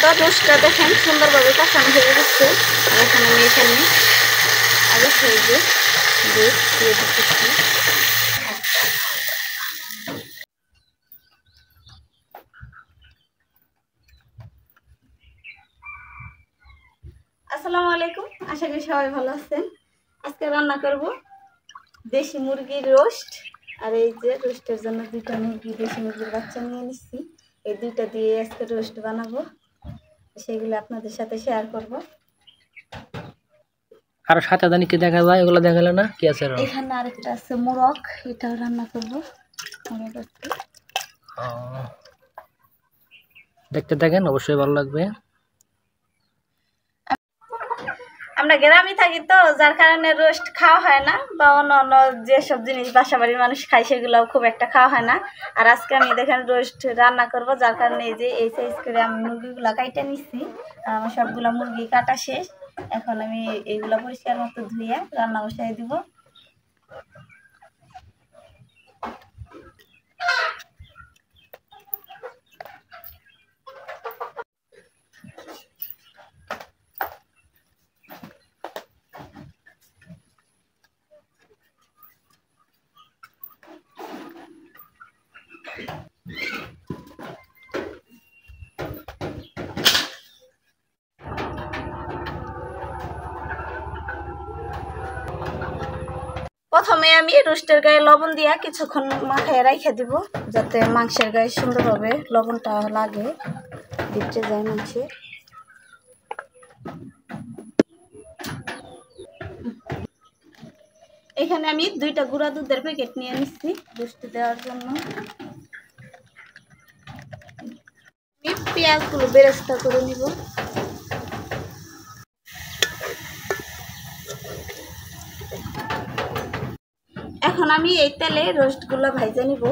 তো রোস্টটা দেখেন সুন্দরভাবে কষানো হয়ে গেছে। এখন আমি এখানে আগে থেকে দুধ দিয়ে দিচ্ছি। আসসালামু আলাইকুম, আশা করি সবাই ভালো আছেন। আজকে রান্না করব দেশি মুরগির রোস্ট। আর এই যে রোস্টের জন্য দুইটা মুরগি, দেশি মুরগির বাচ্চা নিয়ে নিচ্ছি। এই দুইটা দিয়ে আজকে রোস্ট বানাবো, সেগুলো আপনাদের সাথে শেয়ার করব। আর সাথে জানি কি দেখা যায়, এগুলো দেখালে না কি আছে? এখানে আরেকটা আছে মোরগ, এটাও রান্না করব। মোরগ আছে, দেখতে থাকেন, অবশ্যই ভালো লাগবে। আমরা গ্রামে থাকি তো, যার কারণে রোস্ট খাওয়া হয় না, বা অন্য যেসব জিনিস বাসা বাড়ির মানুষ খায় সেগুলোও খুব একটা খাওয়া হয় না। আর আজকে আমি দেখেন রোস্ট রান্না করব, যার কারণে এই যে এই সাইজ করে আমি মুরগিগুলো কাইটা নিচ্ছি। আমার সবগুলো মুরগি কাটা শেষ। এখন আমি এইগুলো পরিষ্কার মতো ধুয়ে রান্না বসাই দিব। প্রথমে আমি রোস্টের গায়ে লবণ দিয়ে কিছুক্ষণ মাখায় রেখে দিব, যাতে মাংসের গায়ে সুন্দরভাবে লবণটা লাগে, দিতে যায় মাংসে। এখানে আমি দুইটা গুঁড়া দুধের প্যাকেট নিয়ে নিচ্ছি রোস্ট দেওয়ার জন্য। আমি পেঁয়াজগুলো বেরেস্তা করে নিব। এখন আমি এই তেলে রোস্টগুলো ভাজে নিব।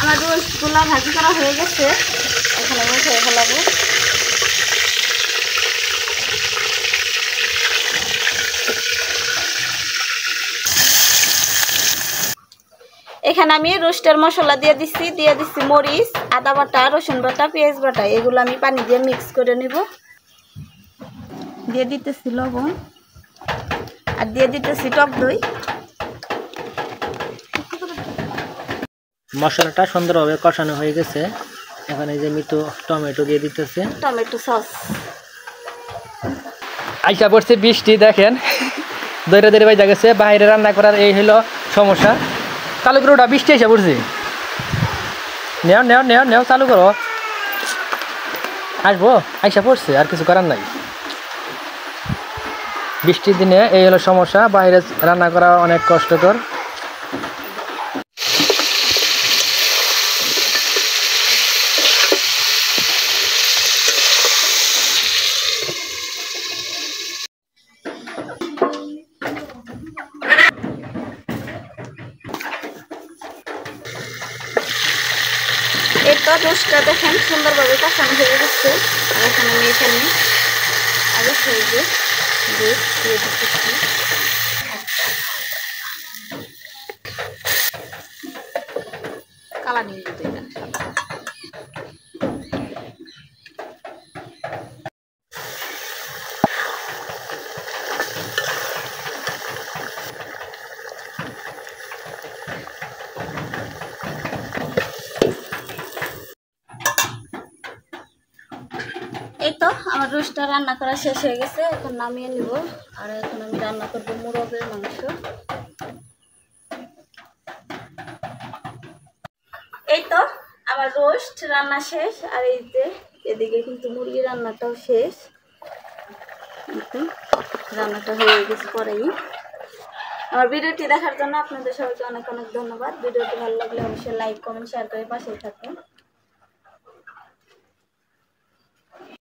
আমার রোস্টগুলো ভাজি করা হয়ে গেছে, এখন আমি খেয়ে ফেলাবো। এখানে আমি রোস্টের মশলা দিয়ে দিচ্ছি মরিচ, আদা বাটা, রসুন বাটা, পেঁয়াজ বাটা। এগুলো আমি পানি দিয়ে মিক্স করে নেব। দিয়ে দিতেছি লবণ, আর দিয়ে দিতেছি টক দই। মশলাটা সুন্দরভাবে কষানো হয়ে গেছে। এখন এই যে মিটো টমেটো দিয়ে দিতেছে, টমেটো সস। আইসা পড়ছে বৃষ্টি, দেখেন দৈরে দৈরে বাইজা গেছে। বাইরে রান্না করার এই হলো সমস্যা। চালু করে ওটা, বৃষ্টি আইসা পড়ছে। নেও নেও নেও নেও, চালু করো। আসবো, আইসা পড়ছে, আর কিছু করার নাই। বৃষ্টির দিনে এই হলো সমস্যা, বাইরে রান্না করা অনেক কষ্টকর। এই তো রোস্টটা দেখেন সুন্দরভাবে কষানো হয়ে গেছে। আর এখন আমি এখানে আগে থেকে দুধ দিয়ে দিচ্ছি। কালা নীল দুধ এটা। এই তো আমার রোস্টটা রান্না করা শেষ হয়ে গেছে, এখন নামিয়ে নিব। আর এখন আমি রান্না করবো মোরগের মাংস। এই তো আমার রোস্ট রান্না শেষ, আর এই যে এদিকে কিন্তু মুরগি রান্নাটাও শেষ। রান্নাটা হয়ে গেছে পরেই। আমার ভিডিওটি দেখার জন্য আপনাদের সবাইকে অনেক অনেক ধন্যবাদ। ভিডিওটি ভালো লাগলে অবশ্যই লাইক, কমেন্ট, শেয়ার করে পাশেই থাকুন।